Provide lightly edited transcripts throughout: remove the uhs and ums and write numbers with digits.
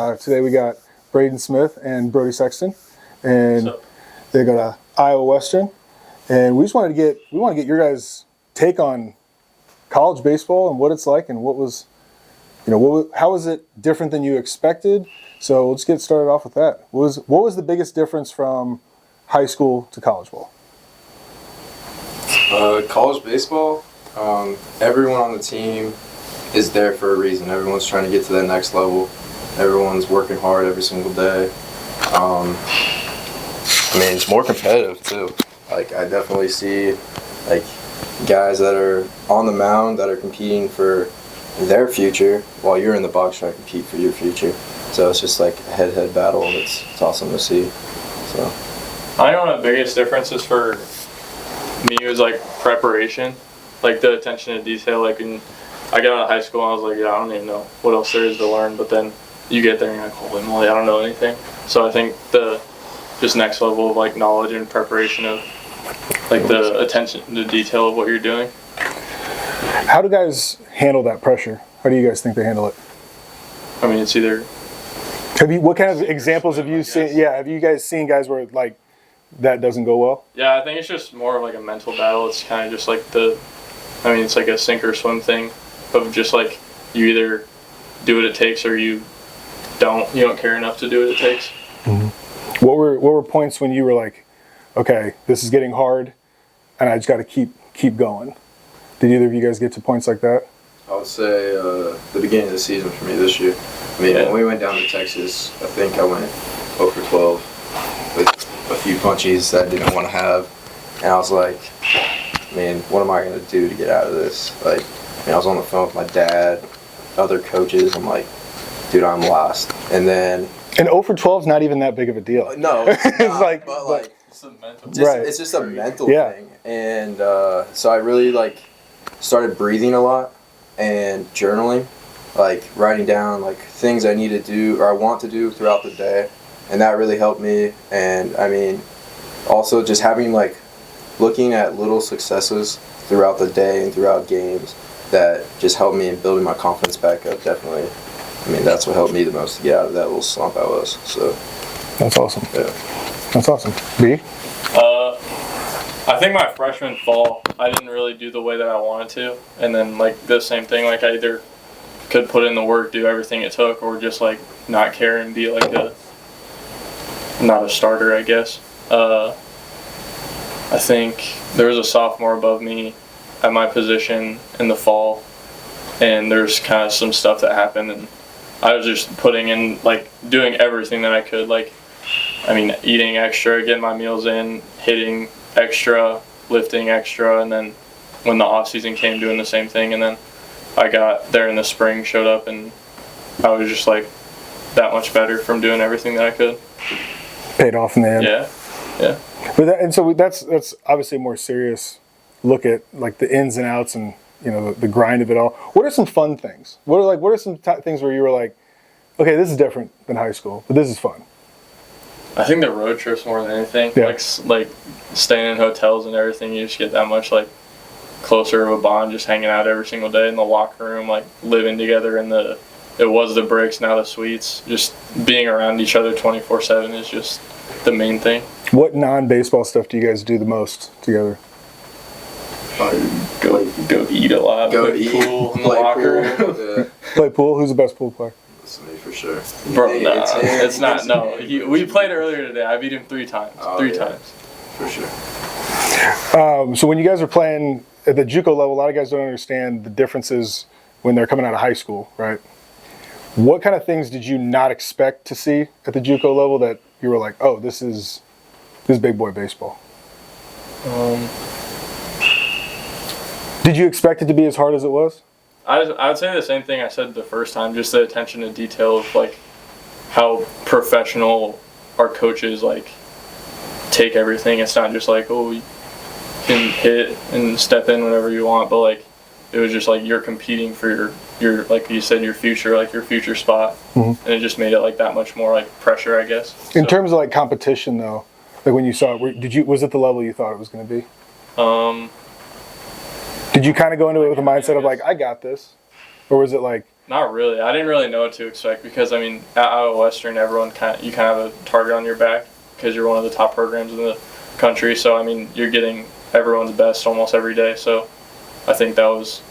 Today we got Brayden Smith and Brody Sexton, and they go to Iowa Western. And we just wanted to get your guys' take on college baseball and what it's like, and how was it different than you expected? So let's get started off with that. What was the biggest difference from high school to college ball? College baseball, everyone on the team is there for a reason. Everyone's trying to get to that next level. Everyone's working hard every single day. It's more competitive too. I definitely see guys that are on the mound that are competing for their future while you're in the box trying to compete for your future. So it's just a head-to-head battle, and it's awesome to see. So I know the biggest difference is for me was preparation, the attention to detail. When I got out of high school, I was I don't even know what else there is to learn. But then you get there and you're holy moly, I don't know anything. So I think the just next level of knowledge and preparation of the attention to detail of what you're doing. How do guys handle that pressure? How do you guys think they handle it? It's either. What kind of examples have you seen? Yeah, have you guys seen guys where that doesn't go well? Yeah, I think it's just more of a mental battle. It's kind of just it's a sink or swim thing of just you either do what it takes or you don't care enough to do what it takes. Mm-hmm. What were points when you were okay, this is getting hard, and I just got to keep going? Did either of you guys get to points like that? I would say the beginning of the season for me this year. When we went down to Texas, I think I went 0 for 12 with a few punchies that I didn't want to have, and I was what am I going to do to get out of this? I was on the phone with my dad, other coaches. I'm dude, I'm lost. And 0 for 12 is not even that big of a deal. No, it's not, but it's a mental. It's just a mental thing. And so I really started breathing a lot and journaling, writing down things I need to do or I want to do throughout the day, and that really helped me. And also just having looking at little successes throughout the day and throughout games that just helped me in building my confidence back up. Definitely, that's what helped me the most to get out of that little slump I was. So that's awesome. Yeah, that's awesome. B? I think my freshman fall, I didn't really do the way that I wanted to, and then the same thing. I either could put in the work, do everything it took, or just not care and be not a starter, I guess. I think there was a sophomore above me at my position in the fall, and there's kind of some stuff that happened, and I was just putting in doing everything that I could, eating extra, getting my meals in, hitting extra, lifting extra, and then when the off season came, doing the same thing. And then I got there in the spring, showed up, and I was just that much better from doing everything that I could. Paid off in the end. Yeah. But so that's obviously a more serious look at the ins and outs and the grind of it all. What are some fun things? What are some things where you were okay, this is different than high school, but this is fun? I think the road trips more than anything. Yeah. Staying in hotels and everything, you just get that much closer of a bond, just hanging out every single day in the locker room, living together in it was the bricks, now the suites. Just being around each other 24/7 is just the main thing. What non-baseball stuff do you guys do the most together? Go eat a lot. Go play eat. Pool in the locker room. Yeah. Play pool? Who's the best pool player? It's me for sure. Bro, nah, it's not. No, we played earlier today. I beat him 3 times. Three times. For sure. So when you guys are playing at the JUCO level, a lot of guys don't understand the differences when they're coming out of high school, right? What kind of things did you not expect to see at the JUCO level that you were oh, this is big boy baseball? Did you expect it to be as hard as it was? I would say the same thing I said the first time, just the attention to detail of how professional our coaches take everything. It's not just oh, you can hit and step in whenever you want, but it was just you're competing for your you said, your future, your future spot. Mm-hmm. And it just made it that much more pressure, I guess. In terms of competition though, when you saw it, was it the level you thought it was going to be? Did you kind of go into it with a mindset of I got this? Or was it Not really. I didn't really know what to expect because, I mean, at Iowa Western, you kind of have a target on your back because you're one of the top programs in the country. So, I mean, you're getting everyone's best almost every day. So, I think that was,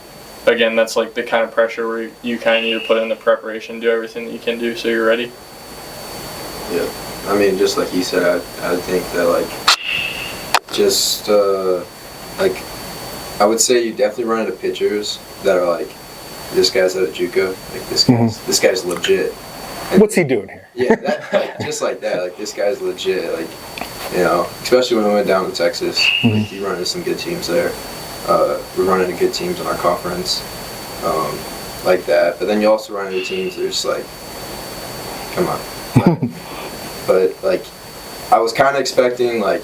again, that's like the kind of pressure where you kind of need to put in the preparation, do everything that you can do so you're ready. Yeah. I mean, just like you said, I think that, like, just, like, I would say you definitely run into pitchers that are like, this guy's at a JUCO, like, this guy's legit. And what's he doing here? Yeah, like, just like that, like, this guy's legit, like, you know, especially when we went down to Texas, like, you run into some good teams there. We run into good teams in our conference, like that. But then you also run into teams that are just like, come on. But like, I was kind of expecting like,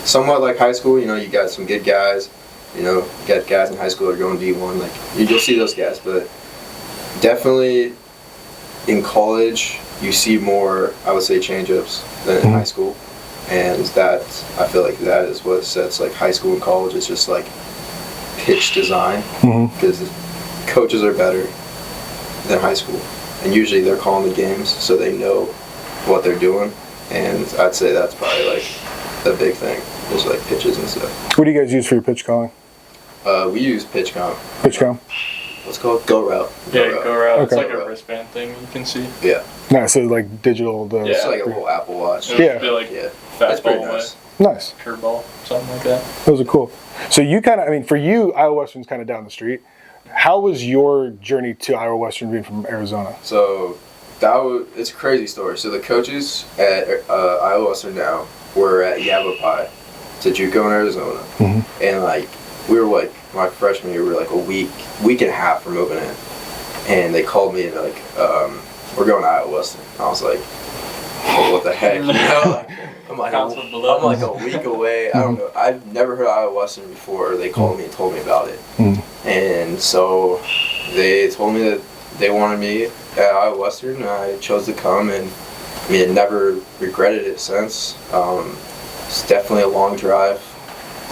somewhat like high school. You know, you got some good guys. You know, you got guys in high school that are going D1. Like, you'll see those guys. But definitely in college, you see more, I would say, change-ups than in high school. And that, I feel like that is what sets like high school and college. It's just like pitch design, because coaches are better than high school, and usually they're calling the games, so they know what they're doing. And I'd say that's probably like the big thing, is like pitches and stuff. What do you guys use for your pitch calling? We use pitch comp. Pitch comp? What's it called? Go route. Go route. It's Okay. like a wristband thing you can see. Yeah. No, so like digital. It's like a little Apple Watch. It'll Yeah. be like Yeah. That's pretty fastball, nice. Nice. curveball, something like that. Those are cool. So you kind of, I mean, for you, Iowa Western's kind of down the street. How was your journey to Iowa Western being from Arizona? So it's a crazy story. So the coaches at Iowa Western now were at Yavapai to JUCO in Arizona, and like we were like my freshman year, we were like a week and a half from moving in, and they called me and they're like, we're going to Iowa Western. And I was like, oh, what the heck, you know? Like, I'm like a week away. I don't know. I've never heard of Iowa Western before. They called me and told me about it. And so they told me that they wanted me at Iowa Western, and I chose to come. And I mean, I never regretted it since. It's definitely a long drive.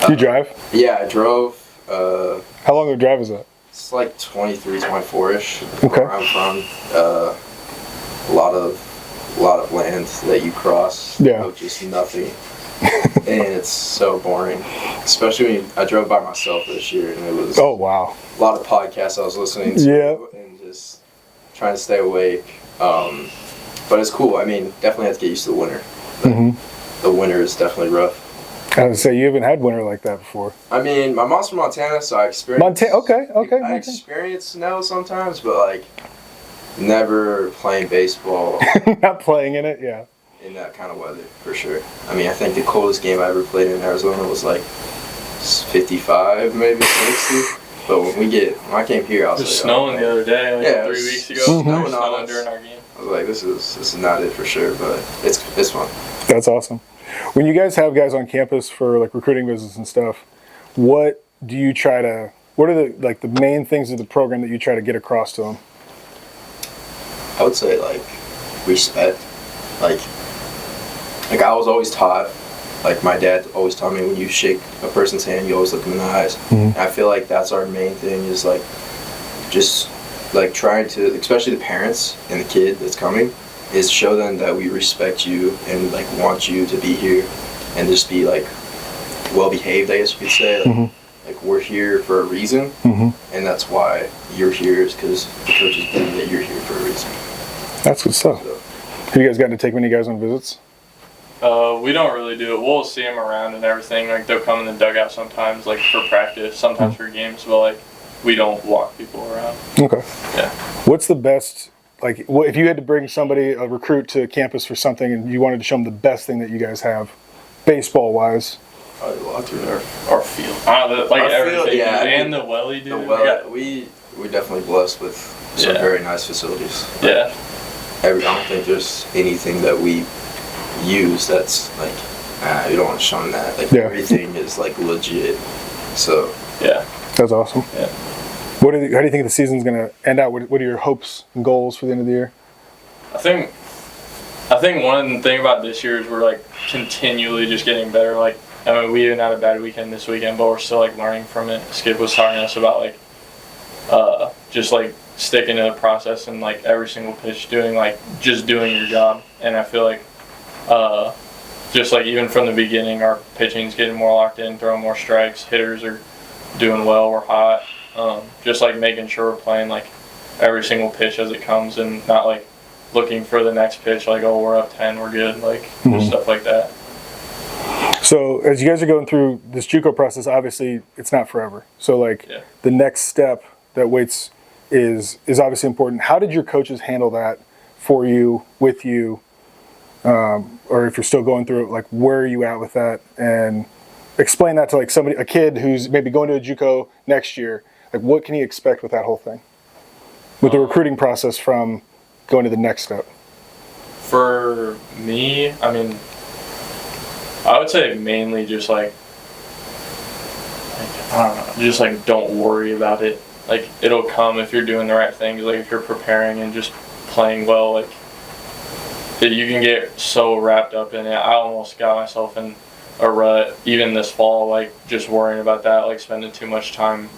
Do you drive? Yeah, I drove. How long of a drive is that? It's like 23, 24-ish. Okay. Where I'm from. A lot of land that you cross. Yeah. Of just nothing. And it's so boring. Especially when I drove by myself this year, and it was Oh, wow. a lot of podcasts I was listening to. Yeah. And just trying to stay awake. But it's cool. I mean, definitely have to get used to the winter. But the winter is definitely rough. I would say you haven't had winter like that before. I mean, my mom's from Montana, so I experienced... Okay. I experience snow sometimes, but like, never playing baseball Not playing in it, yeah. in that kind of weather, for sure. I mean, I think the coldest game I ever played in Arizona was like 55, maybe 60. But when I came here, I was It was like, snowing the other day, like Yeah, 3 it was weeks ago. snowing It was on snowing us. during our game. I was like, this is not it for sure, but it's fun. That's awesome. When you guys have guys on campus for like recruiting visits and stuff, what are the main things of the program that you try to get across to them? I would say like respect. Like I was always taught, like my dad always taught me, when you shake a person's hand, you always look them in the eyes. And I feel like that's our main thing, is like just like trying to, especially the parents and the kid that's coming, is show them that we respect you and like want you to be here and just be like well behaved, I guess you could say. Like we're here for a reason, and that's why you're here, is because the coaches believe that you're here for a reason. That's good stuff. So, Have you guys gotten to take many guys on visits? We don't really do it. We'll see them around and everything. Like, they'll come in the dugout sometimes, like for practice, sometimes for games, but like we don't walk people around. Okay. Yeah. What's the best, like, if you had to bring a recruit to campus for something and you wanted to show them the best thing that you guys have, baseball-wise? probably walked through Our field. Like Our everything. field, yeah, I And mean, the welly, dude. we're definitely blessed with some Yeah. very nice facilities. Yeah. I don't think there's anything that we use that's like, you don't want to shun that. Like Yeah. everything is like legit. So Yeah. That's awesome. Yeah. How do you think the season's going to end out? What are your hopes and goals for the end of the year? I think one thing about this year is we're like continually just getting better. Like, I mean, we even had a bad weekend this weekend, but we're still like learning from it. Skip was telling us about like just like sticking to the process and like every single pitch doing your job. And I feel like just like even from the beginning, our pitching's getting more locked in, throwing more strikes, hitters are doing well, we're hot. Just like making sure we're playing like every single pitch as it comes and not like looking for the next pitch like, oh, we're up 10, we're good, like stuff like that. So as you guys are going through this JUCO process, obviously it's not forever. So like the next step that waits is obviously important. How did your coaches handle that for you, with you, or if you're still going through it, like where are you at with that? And explain that to like a kid who's maybe going to a JUCO next year. Like what can he expect with that whole thing? With the recruiting process from going to the next step? For me, I mean, I would say mainly just like I don't know, just like don't worry about it. Like it'll come if you're doing the right things. Like if you're preparing and just playing well, like you can get so wrapped up in it. I almost got myself in a rut even this fall, like just worrying about that, like spending too much time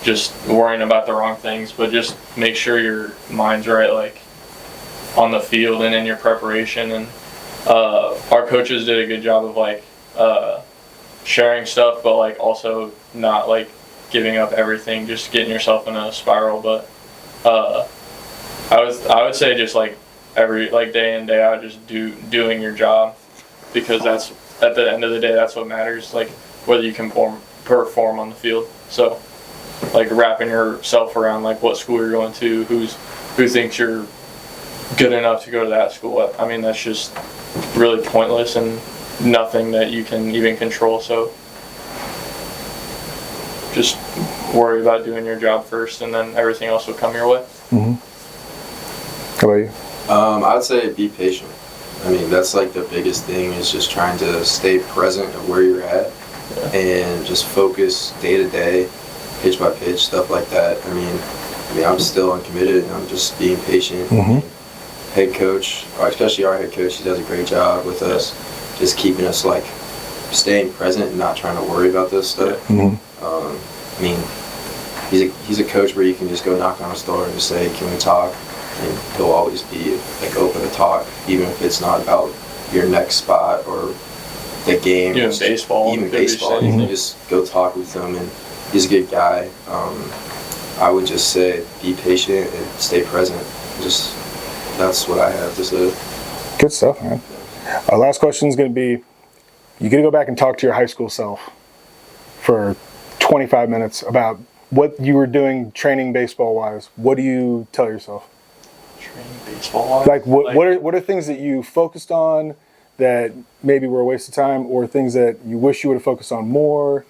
just worrying about the wrong things. But just make sure your mind's right, like on the field and in your preparation. And our coaches did a good job of like sharing stuff, but like also not like giving up everything, just getting yourself in a spiral. But I would say just like every like day in day out, just doing your job, because that's at the end of the day that's what matters, like whether you can perform on the field. So like wrapping yourself around like what school you're going to, who thinks you're good enough to go to that school. I mean, that's just really pointless and nothing that you can even control. So just worry about doing your job first, and then everything else will come your way. How about you? I would say be patient. I mean, that's like the biggest thing, is just trying to stay present at where you're at and just focus day to day, pitch by pitch, stuff like that. I mean, I'm still uncommitted, and I'm just being patient. Head coach, or especially our head coach, he does a great job with us, just keeping us like staying present and not trying to worry about this stuff. I mean, he's a coach where you can just go knock on his door and just say, "Can we talk?" And he'll always be like open to talk, even if it's not about your next spot or the game. Even baseball. Even baseball. You can just go talk with him, and he's a good guy. I would just say be patient and stay present. Just that's what I have to say. Good stuff, man. Our last question is going to be, you get to go back and talk to your high school self for 25 minutes about what you were doing training baseball-wise. What do you tell yourself? Training baseball-wise? Like, what are things that you focused on that maybe were a waste of time, or things that you wish you would have focused on more?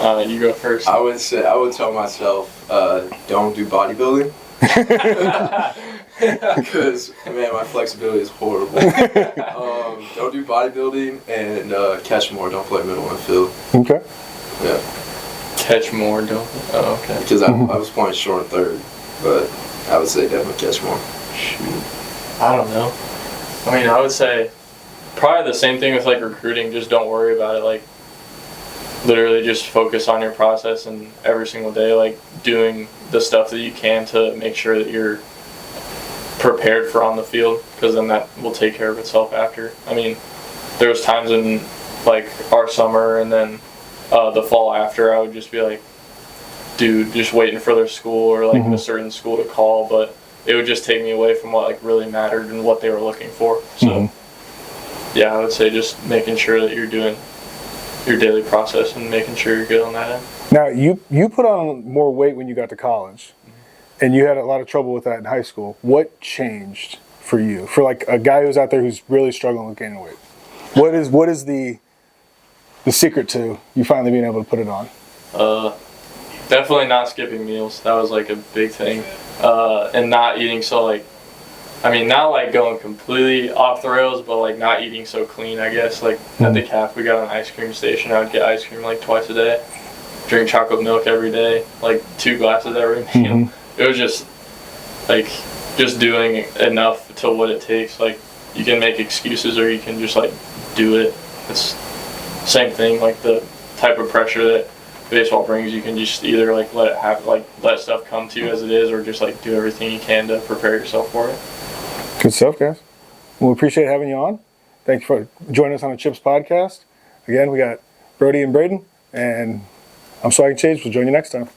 You go first. I would tell myself, don't do bodybuilding. Because, man, my flexibility is horrible. Don't do bodybuilding, and catch more. Don't play middle infield. Okay. Yeah. Catch more, don't. Oh, okay. Because I was playing short and third, but I would say definitely catch more. Shoot. I don't know. I mean, I would say probably the same thing with like recruiting. Just don't worry about it. Like, literally just focus on your process, and every single day, like doing the stuff that you can to make sure that you're prepared for on the field, because then that will take care of itself after. I mean, there was times in like our summer and then the fall after, I would just be like, dude, just waiting for their school or like a certain school to call, but it would just take me away from what like really mattered and what they were looking for. So yeah, I would say just making sure that you're doing your daily process and making sure you're good on that end. Now, you put on more weight when you got to college, and you had a lot of trouble with that in high school. What changed for you? For like a guy who's out there who's really struggling with gaining weight, what is the secret to you finally being able to put it on? Definitely not skipping meals. That was like a big thing, and not eating so like, I mean, not like going completely off the rails, but like not eating so clean, I guess. Like at the CAF, we got an ice cream station. I would get ice cream like twice a day, drink chocolate milk every day, like 2 glasses every meal. It was just like just doing enough to what it takes. Like you can make excuses or you can just like do it. It's same thing, like the type of pressure that baseball brings, you can just either like let stuff come to you as it is, or just like do everything you can to prepare yourself for it. Good stuff, guys. Well, we appreciate having you on. Thank you for joining us on the Chips podcast. Again, we got Brody and Brayden, and I'm Swag and Chase. We'll join you next time.